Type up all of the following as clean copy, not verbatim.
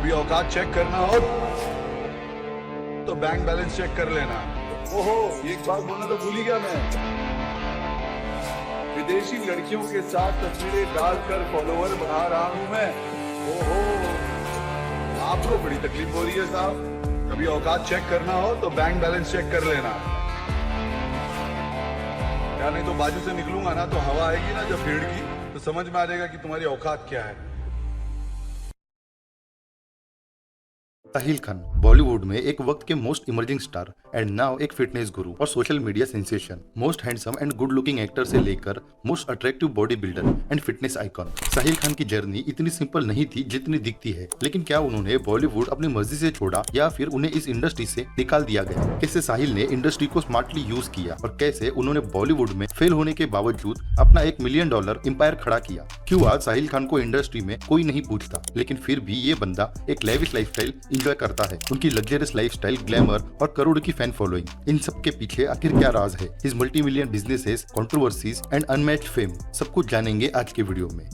कभी औकात चेक करना हो तो बैंक बैलेंस चेक कर लेना। ओहो, एक बात बोलना तो भूल ही गया मैं। विदेशी लड़कियों के साथ तस्वीरें डालकर फॉलोवर बढ़ा रहा हूं मैं। ओहो, आपको बड़ी तकलीफ हो रही है साहब। कभी औकात चेक करना हो तो बैंक बैलेंस चेक कर लेना। या नहीं तो बाजू से निकलूंगा ना तो हवा आएगी ना जब भीड़ की, तो समझ में आ जाएगा कि तुम्हारी औकात क्या है। साहिल खान बॉलीवुड में एक वक्त के most emerging star and now एक फिटनेस गुरु और social media sensation, most handsome and good looking actor से लेकर most attractive body builder and fitness icon. Sahil Khan की जर्नी इतनी सिंपल नहीं थी जितनी दिखती है। लेकिन क्या उन्होंने बॉलीवुड अपनी मर्जी से छोड़ा या फिर उन्हें इस इंडस्ट्री से निकाल दिया गया? कैसे साहिल ने इंडस्ट्री को स्मार्टली यूज किया और कैसे उन्होंने बॉलीवुड में फेल होने के बावजूद अपना $1 मिलियन एम्पायर खड़ा किया? क्यों आज साहिल खान को इंडस्ट्री में कोई नहीं पूछता, लेकिन फिर भी ये बंदा एक लेविश लाइफस्टाइल एंजॉय करता है। उनकी लग्जरियस लाइफस्टाइल, ग्लैमर और करोड़ की फैन फॉलोइंग, इन सब के पीछे आखिर क्या राज है? His multi-million businesses, controversies and unmatched fame, सब कुछ जानेंगे आज के वीडियो में।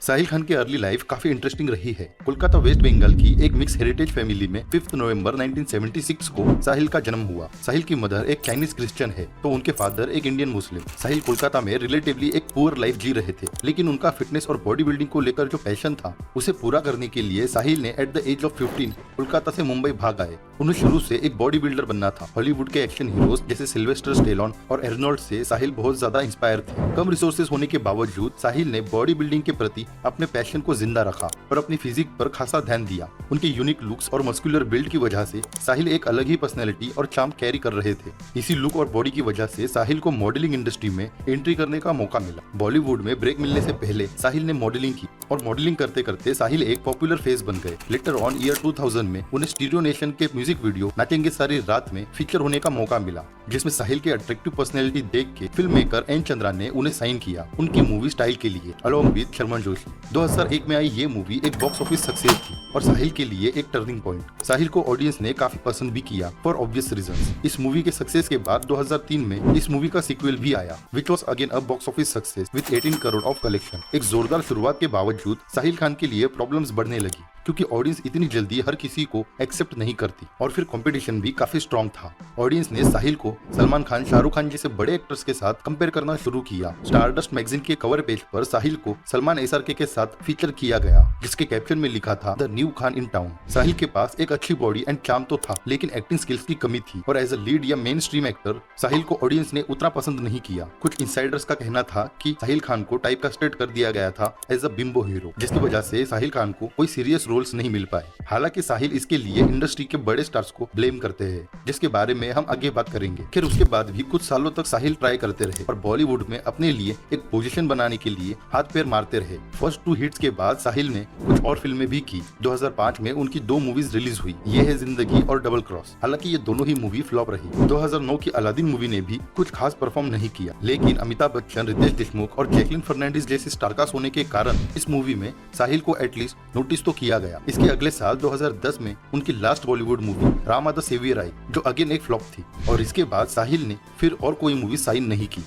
साहिल खान की अर्ली लाइफ काफी इंटरेस्टिंग रही है। कोलकाता वेस्ट बंगाल की एक मिक्स हेरिटेज फैमिली में 5 नवंबर 1976 को साहिल का जन्म हुआ। साहिल की मदर एक चाइनीज क्रिश्चियन है तो उनके फादर एक इंडियन मुस्लिम। साहिल कोलकाता में रिलेटिवली एक पुअर लाइफ जी रहे थे, लेकिन उनका फिटनेस और बॉडी बिल्डिंग को लेकर जो पैशन था उसे पूरा करने के लिए साहिल ने at the age of 15 Kolkata से मुंबई भाग आए। उन्हें शुरू से एक बॉडी बिल्डर बनना था। हॉलीवुड के एक्शन हीरोज जैसे सिल्वेस्टर स्टेलोन और एर्नोल्ड से साहिल बहुत ज्यादा इंस्पायर थे। कम रिसोर्सेज होने के बावजूद साहिल ने बॉडी बिल्डिंग के प्रति अपने पैशन को जिंदा रखा और अपनी फिजिक पर खासा ध्यान दिया। उनके यूनिक लुक्स और मस्कुलर बिल्ड की वजह से साहिल एक अलग ही पर्सनैलिटी और चार्म कैरी कर रहे थे। इसी लुक और बॉडी की वजह से साहिल को मॉडलिंग इंडस्ट्री में एंट्री करने का मौका मिला। बॉलीवुड में ब्रेक मिलने से पहले साहिल ने मॉडलिंग की और मॉडलिंग करते करते साहिल एक पॉपुलर फेस बन गए। लेटर ऑन ईयर 2000 में उन्हें स्टीरियो नेशन के म्यूजिक वीडियो नाचेंगे सारी रात में फीचर होने का मौका मिला, जिसमें साहिल के अट्रैक्टिव पर्सनैलिटी देख के फिल्म मेकर एन चंद्रा ने उन्हें साइन किया उनकी मूवी स्टाइल के लिए अलोंग विद शर्मन जोशी। 2001 में आई ये मूवी एक बॉक्स ऑफिस सक्सेस थी और साहिल के लिए एक टर्निंग पॉइंट। साहिल को ऑडियंस ने काफी पसंद भी किया फॉर ऑब्वियस रीजंस। इस मूवी के सक्सेस के बाद 2003 में इस मूवी का सीक्वल भी आया which was again a box office success with 18 crore of collection. एक जोरदार शुरुआत के बावजूद साहिल खान के लिए प्रॉब्लम्स बढ़ने लगी क्योंकि ऑडियंस इतनी जल्दी हर किसी को एक्सेप्ट नहीं करती और फिर कंपटीशन भी काफी स्ट्रॉन्ग था। ऑडियंस ने साहिल को सलमान खान, शाहरुख खान जैसे बड़े एक्टर्स के साथ कंपेयर करना शुरू किया। स्टारडस्ट मैगजीन के कवर पेज पर साहिल को सलमान एसआरके के साथ फीचर किया गया, जिसके कैप्शन में लिखा था the new Khan in town. Sahil के पास एक अच्छी बॉडी एंड चार्म तो था, लेकिन एक्टिंग स्किल्स की कमी थी और एज अ लीड या मेन स्ट्रीम एक्टर साहिल को ऑडियंस ने उतना पसंद नहीं किया। कुछ इंसाइडर्स का कहना था कि साहिल खान को टाइप कास्टेड कर दिया गया था एज अ बिम्बो हीरो, जिसकी वजह से साहिल खान को कोई सीरियस रोल्स नहीं मिल पाए। हालांकि साहिल इसके लिए इंडस्ट्री के बड़े स्टार्स को ब्लेम करते हैं, जिसके बारे में हम आगे बात करेंगे। फिर उसके बाद भी कुछ सालों तक साहिल ट्राई करते रहे और बॉलीवुड में अपने लिए एक पोजीशन बनाने के लिए हाथ पैर मारते रहे। फर्स्ट 2 हिट्स के बाद साहिल ने कुछ और फिल्में भी की। 2005 में उनकी 2 मूवीज रिलीज हुई, ये है जिंदगी और डबल क्रॉस। हालांकि ये दोनों ही मूवी फ्लॉप रही। 2009 की अलादीन मूवी ने भी कुछ खास परफॉर्म नहीं किया, लेकिन अमिताभ बच्चन, रितेश देशमुख और जैकलिन फर्नांडिस जैसे स्टारकास्ट होने के कारण इस मूवी में साहिल को एटलीस्ट नोटिस तो किया गया। इसके अगले साल 2010 में उनकी last Bollywood movie Rama the saviour आई, जो अगेन एक फ्लॉप थी और इसके बाद साहिल ने फिर और कोई मूवी साइन नहीं की।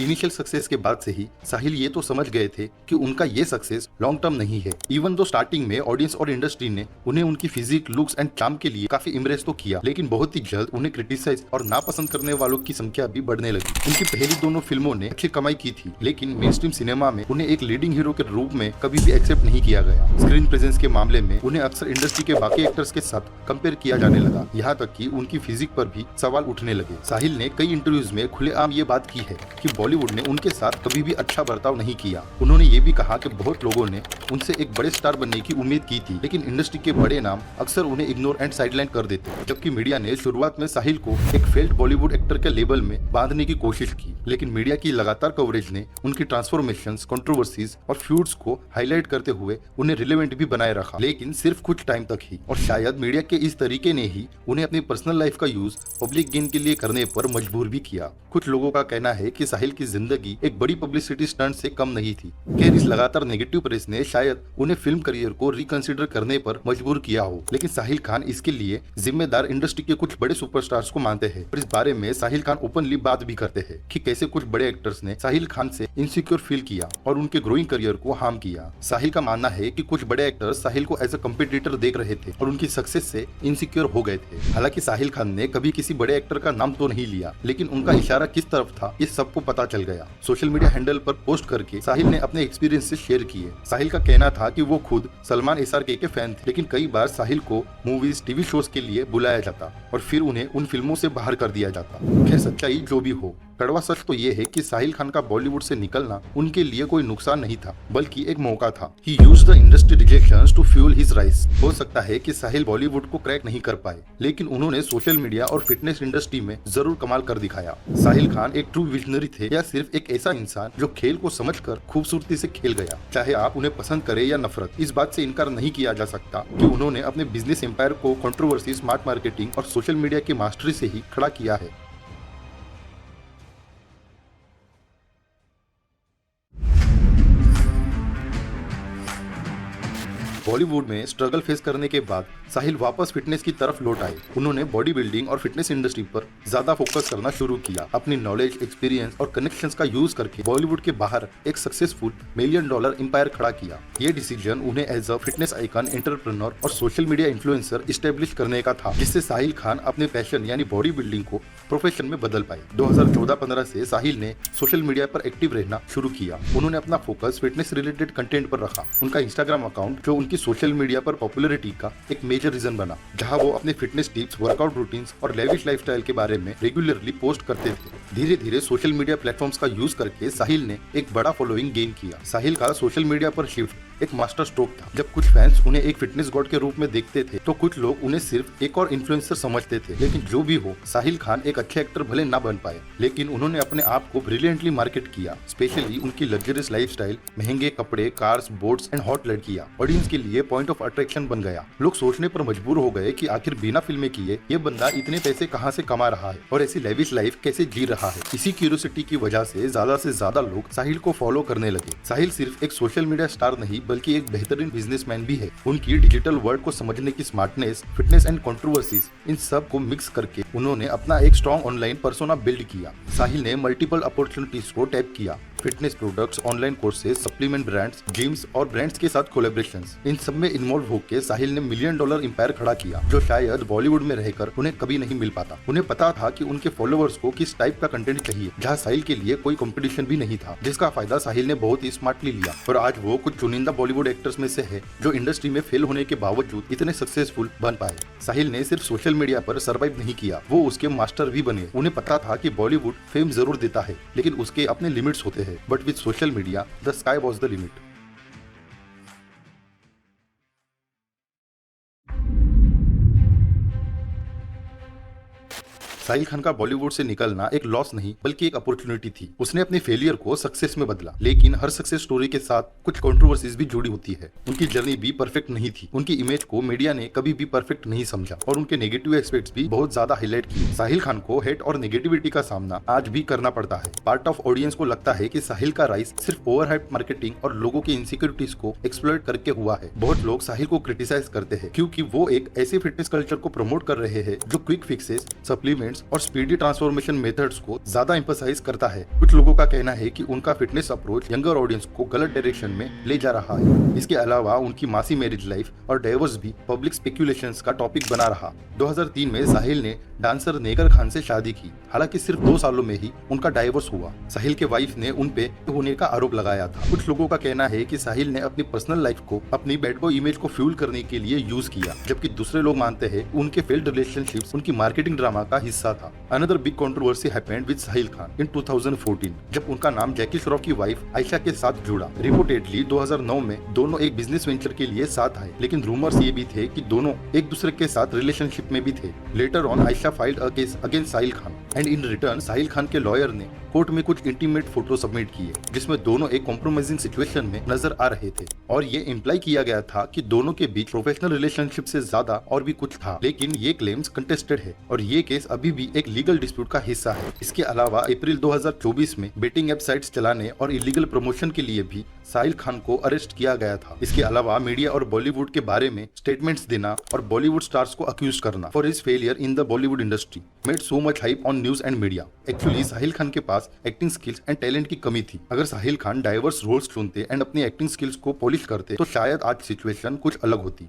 इनिशियल सक्सेस के बाद से ही साहिल ये तो समझ गए थे कि उनका ये सक्सेस लॉन्ग टर्म नहीं है। इवन दो स्टार्टिंग में ऑडियंस और इंडस्ट्री ने उन्हें उनकी फिजिक, लुक्स एंड चार्म के लिए काफी इम्प्रेस तो किया, लेकिन बहुत ही जल्द उन्हें क्रिटिसाइज और नापसंद करने वालों की संख्या भी बढ़ने लगी। उनकी पहली दोनों फिल्मों ने अच्छी कमाई की थी, लेकिन मेन स्ट्रीम सिनेमा में उन्हें एक लीडिंग हीरो के रूप में कभी भी एक्सेप्ट नहीं किया गया। स्क्रीन प्रेजेंस के मामले में उन्हें अक्सर इंडस्ट्री के बाकी एक्टर्स के साथ कंपेयर किया जाने लगा, यहाँ तक कि उनकी फिजिक पर भी सवाल उठने लगे। साहिल ने कई इंटरव्यूज में खुलेआम ये बात की है कि बॉलीवुड ने उनके साथ कभी भी अच्छा बर्ताव नहीं किया। उन्होंने ये भी कहा कि बहुत लोगों ने उनसे एक बड़े स्टार बनने की उम्मीद की थी, लेकिन इंडस्ट्री के बड़े नाम अक्सर उन्हें इग्नोर एंड साइडलाइन कर देते, जबकि मीडिया ने शुरुआत में साहिल को एक फेल्ड बॉलीवुड एक्टर के लेबल में बांधने की कोशिश की। लेकिन मीडिया की लगातार कवरेज ने उनकी ट्रांसफॉर्मेशंस, कंट्रोवर्सीज और फ्यूड्स को हाईलाइट करते हुए उन्हें रिलेवेंट भी बनाए रखा, लेकिन सिर्फ कुछ टाइम तक ही। और शायद मीडिया के इस तरीके ने ही उन्हें अपनी पर्सनल लाइफ का यूज पब्लिक गेन के लिए करने पर मजबूर भी किया। कुछ लोगों का कहना है कि साहिल की जिंदगी एक बड़ी पब्लिसिटी स्टंट से कम नहीं थी। खैर, इस लगातार नेगेटिव प्रेस ने शायद उन्हें फिल्म करियर को रिकंसिडर करने पर मजबूर किया हो, लेकिन साहिल खान इसके लिए जिम्मेदार इंडस्ट्री के कुछ बड़े सुपरस्टार्स को मानते हैं। और इस बारे में साहिल खान ओपनली बात भी करते हैं कि कैसे कुछ बड़े एक्टर्स ने साहिल खान से इनसिक्योर फील किया और उनके ग्रोइंग करियर को हार्म किया। साहिल का मानना है कि कुछ बड़े एक्टर्स साहिल को एज अ कम्पिटिटर देख रहे थे और उनकी सक्सेस से इनसिक्योर हो गए थे। हालांकि साहिल खान ने कभी किसी बड़े एक्टर का नाम तो नहीं लिया, लेकिन उनका इशारा किस तरफ था ये सबको पता चल गया। सोशल मीडिया हैंडल पर पोस्ट करके साहिल ने अपने एक्सपीरियंस से शेयर किए। साहिल का कहना था कि वो खुद सलमान SRK के फैन थे, लेकिन कई बार साहिल को मूवीज टीवी शोज के लिए बुलाया जाता और फिर उन्हें उन फिल्मों से बाहर कर दिया जाता। खैर, सच्चाई जो भी हो, कड़वा सच तो ये है कि साहिल खान का बॉलीवुड से निकलना उनके लिए कोई नुकसान नहीं था, बल्कि एक मौका था। He used the industry rejections to fuel his rise। हो सकता है कि साहिल बॉलीवुड को क्रैक नहीं कर पाए, लेकिन उन्होंने सोशल मीडिया और फिटनेस इंडस्ट्री में जरूर कमाल कर दिखाया। साहिल खान एक ट्रू विजनरी थे या सिर्फ एक ऐसा इंसान जो खेल को समझकर खूबसूरती से खेल गया। चाहे आप उन्हें पसंद करें या नफरत, इस बात से इनकार नहीं किया जा सकता कि उन्होंने अपने बिजनेस एम्पायर को कंट्रोवर्सी, स्मार्ट मार्केटिंग और सोशल मीडिया की मास्टरी से ही खड़ा किया है। बॉलीवुड में स्ट्रगल फेस करने के बाद साहिल वापस फिटनेस की तरफ लौट आए। उन्होंने बॉडी बिल्डिंग और फिटनेस इंडस्ट्री पर ज्यादा फोकस करना शुरू किया। अपनी नॉलेज, एक्सपीरियंस और कनेक्शंस का यूज करके बॉलीवुड के बाहर एक सक्सेसफुल $1 मिलियन एम्पायर खड़ा किया। ये डिसीजन उन्हें as a fitness icon, entrepreneur और सोशल मीडिया इन्फ्लुएंसर इस्टेब्लिश करने का था, जिससे साहिल खान अपने पैशन यानी बॉडी बिल्डिंग को प्रोफेशन में बदल पाए। 2014-15 से साहिल ने सोशल मीडिया पर एक्टिव रहना शुरू किया। उन्होंने अपना फोकस फिटनेस रिलेटेड कंटेंट पर रखा। उनका इंस्टाग्राम अकाउंट, जो उनकी सोशल मीडिया पर पॉपुलैरिटी का एक मेजर रीजन बना, जहां वो अपने फिटनेस टिप्स, वर्कआउट रूटीन्स और लेविश लाइफस्टाइल के बारे में रेगुलरली पोस्ट करते थे। धीरे धीरे सोशल मीडिया प्लेटफॉर्म्स का यूज करके साहिल ने एक बड़ा फॉलोइंग गेन किया। साहिल का सोशल मीडिया पर शिफ्ट एक मास्टर स्ट्रोक था। जब कुछ फैंस उन्हें एक फिटनेस गॉड के रूप में देखते थे, तो कुछ लोग उन्हें सिर्फ एक और इन्फ्लुएंसर समझते थे। लेकिन जो भी हो, साहिल खान एक अच्छे एक्टर भले ना बन पाए, लेकिन उन्होंने अपने आप को ब्रिलियंटली मार्केट किया। स्पेशली उनकी लग्जरियस लाइफस्टाइल, महंगे कपड़े, कार्स, बोट्स एंड हॉट लड़कियां ऑडियंस के लिए पॉइंट ऑफ अट्रैक्शन बन गया। लोग सोचने पर मजबूर हो गए कि आखिर बिना फिल्में किए ये बंदा इतने पैसे कहां से कमा रहा है और ऐसी लेविश लाइफ कैसे जी रहा है। इसी क्यूरियोसिटी की वजह से ज्यादा लोग साहिल को फॉलो करने लगे। साहिल सिर्फ एक सोशल मीडिया स्टार नहीं, बल्कि एक बेहतरीन बिजनेसमैन भी है। उनकी डिजिटल वर्ल्ड को समझने की स्मार्टनेस, फिटनेस एंड कंट्रोवर्सीज, इन सब को मिक्स करके उन्होंने अपना एक स्ट्रॉन्ग ऑनलाइन पर्सोना बिल्ड किया। साहिल ने मल्टीपल अपॉर्चुनिटीज को टैप किया। Fitness products, online courses, supplement brands, gyms और ब्रांड्स के साथ कोलैबोरेशंस, इन सब में इन्वॉल्व होकर साहिल ने $1 मिलियन एम्पायर खड़ा किया, जो शायद बॉलीवुड में रहकर उन्हें कभी नहीं मिल पाता। उन्हें पता था कि उनके फॉलोअर्स को किस टाइप का कंटेंट चाहिए, जहां साहिल के लिए कोई कंपटीशन भी नहीं था, जिसका फायदा साहिल ने बहुत ही स्मार्टली लिया। और आज वो कुछ चुनिंदा बॉलीवुड एक्टर्स में से है जो इंडस्ट्री में फेल होने के बावजूद इतने सक्सेसफुल बन पाए। साहिल ने सिर्फ सोशल मीडिया पर सर्वाइव नहीं किया, वो उसके मास्टर भी बने। उन्हें पता था कि बॉलीवुड फेम जरूर देता है, लेकिन उसके अपने लिमिट्स होते हैं। But with social media, the sky was the limit. Sahil Khan का बॉलीवुड से निकलना एक लॉस नहीं, बल्कि एक अपॉर्चुनिटी थी। उसने अपने फेलियर को सक्सेस में बदला, लेकिन हर सक्सेस स्टोरी के साथ कुछ कंट्रोवर्सीज भी जुड़ी होती है। उनकी जर्नी भी परफेक्ट नहीं थी। उनकी इमेज को मीडिया ने कभी भी परफेक्ट नहीं समझा और उनके नेगेटिव एस्पेक्ट्स भी बहुत ज्यादा हाईलाइट किए। साहिल खान को हेट और नेगेटिविटी का सामना आज भी करना पड़ता है। पार्ट ऑफ ऑडियंस को लगता है कि साहिल का राइज सिर्फ ओवरहाइप मार्केटिंग और लोगों की इनसिक्योरिटीज को एक्सप्लॉइट करके हुआ है। बहुत लोग साहिल को क्रिटिसाइज करते हैं क्योंकि वो एक ऐसे फिटनेस कल्चर को प्रमोट कर रहे हैं जो क्विक फिक्सेस, सप्लीमेंट्स और स्पीडी ट्रांसफॉर्मेशन मेथड्स को ज्यादा एम्फसाइज करता है। कुछ लोगों का कहना है कि उनका फिटनेस अप्रोच यंगर ऑडियंस को गलत डायरेक्शन में ले जा रहा है। इसके अलावा उनकी मासी मैरिज लाइफ और डाइवोर्स भी पब्लिक स्पेक्यूलेशंस का टॉपिक बना रहा। 2003 में साहिल ने डांसर नेगर खान से शादी की। हालांकि सिर्फ 2 सालों में ही उनका डाइवोर्स हुआ। साहिल के वाइफ ने उन पे होने का आरोप लगाया था। कुछ लोगों का कहना है कि साहिल ने अपनी पर्सनल लाइफ को अपनी बैड बॉय इमेज को फ्यूल करने के लिए यूज किया, जबकि दूसरे लोग मानते हैं उनके फेल्ड रिलेशनशिप्स उनकी मार्केटिंग ड्रामा का हिस्सा था। Another big controversy happened with Sahil Khan in 2014, जब उनका नाम जैकी श्रॉफ की वाइफ आयशा के साथ जुड़ा। रिपोर्टेडली 2009 में दोनों एक बिजनेस वेंचर के लिए साथ आए, लेकिन रूमर्स ये भी थे कि दोनों एक दूसरे के साथ रिलेशनशिप में भी थे। Later on Ayesha filed a case against Sahil Khan and in return Sahil Khan के लॉयर ने कोर्ट में कुछ इंटीमेट फोटो सबमिट किए, जिसमें दोनों एक कॉम्प्रोमाइजिंग सिचुएशन में नजर आ रहे थे और ये इम्प्लाई किया गया था कि दोनों के बीच प्रोफेशनल रिलेशनशिप से ज्यादा और भी कुछ था। लेकिन ये क्लेम्स कंटेस्टेड है और ये केस अभी भी एक लीगल डिस्प्यूट का हिस्सा है। इसके अलावा अप्रैल 2024 में बेटिंग वेब साइट्स चलाने और इलीगल प्रमोशन के लिए भी साहिल खान को अरेस्ट किया गया था। इसके अलावा मीडिया और बॉलीवुड के बारे में स्टेटमेंट्स देना और बॉलीवुड स्टार्स को अक्यूज करना for his failure in the Bollywood industry made so much hype on news and media. Actually Sahil Khan के पास एक्टिंग स्किल्स एंड टैलेंट की कमी थी। अगर साहिल खान डाइवर्स रोल्स चुनते एंड अपनी एक्टिंग स्किल्स को पॉलिश करते तो शायद आज सिचुएशन कुछ अलग होती।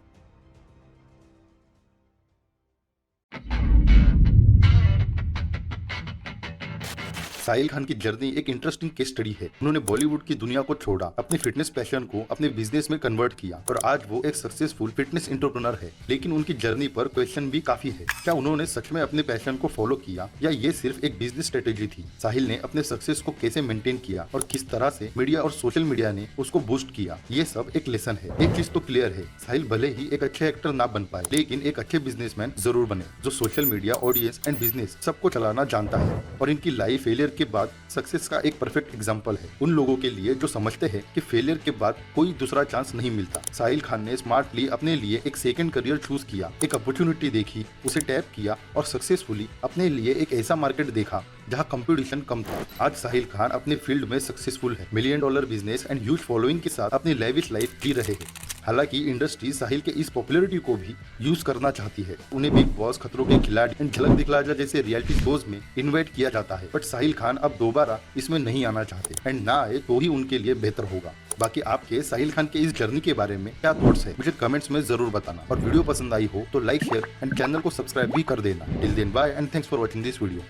साहिल खान की जर्नी एक इंटरेस्टिंग केस स्टडी है। उन्होंने बॉलीवुड की दुनिया को छोड़ा, अपने फिटनेस पैशन को अपने बिजनेस में कन्वर्ट किया और आज वो एक सक्सेसफुल फिटनेस एंटरप्रेन्योर है। लेकिन उनकी जर्नी पर क्वेश्चन भी काफी है। क्या उन्होंने सच में अपने पैशन को फॉलो किया या ये सिर्फ एक बिजनेस स्ट्रेटेजी थी? साहिल ने अपने सक्सेस को कैसे मेंटेन किया और किस तरह से मीडिया और सोशल मीडिया ने उसको बूस्ट किया, ये सब एक लेसन है। एक चीज तो क्लियर है, साहिल भले ही एक अच्छे एक्टर ना बन पाए लेकिन एक अच्छे बिजनेसमैन जरूर बने जो social media, audience and business सबको चलाना जानता है। और इनकी लाइफ फेलियर के बाद सक्सेस का एक परफेक्ट एग्जांपल है उन लोगों के लिए जो समझते हैं कि फेलियर के बाद कोई दूसरा चांस नहीं मिलता। साहिल खान ने स्मार्टली अपने लिए एक सेकंड करियर चूज किया, एक अपॉर्चुनिटी देखी, उसे टैप किया और सक्सेसफुली अपने लिए एक ऐसा मार्केट देखा जहां कंपटीशन कम था। आज साहिल खान अपने फील्ड में सक्सेसफुल है, $1 million business and huge following के साथ अपनी लेविश लाइफ जी रहे हैं। हालांकि इंडस्ट्री साहिल के इस पॉपुलैरिटी को भी यूज करना चाहती है। उन्हें बिग बॉस, खतरों के खिलाड़ी एंड झलक दिखला जा जैसे रियलिटी शोज में इन्वाइट किया जाता है, बट साहिल खान अब दोबारा इसमें नहीं आना चाहते एंड ना आए तो ही उनके लिए बेहतर होगा। बाकी आपके साहिल खान के इस जर्नी के बारे में क्या थॉट्स है मुझे कमेंट्स में जरूर बताना और वीडियो पसंद आई हो तो लाइक, शेयर एंड चैनल को सब्सक्राइब भी कर देना। Till then bye and thanks for watching this video.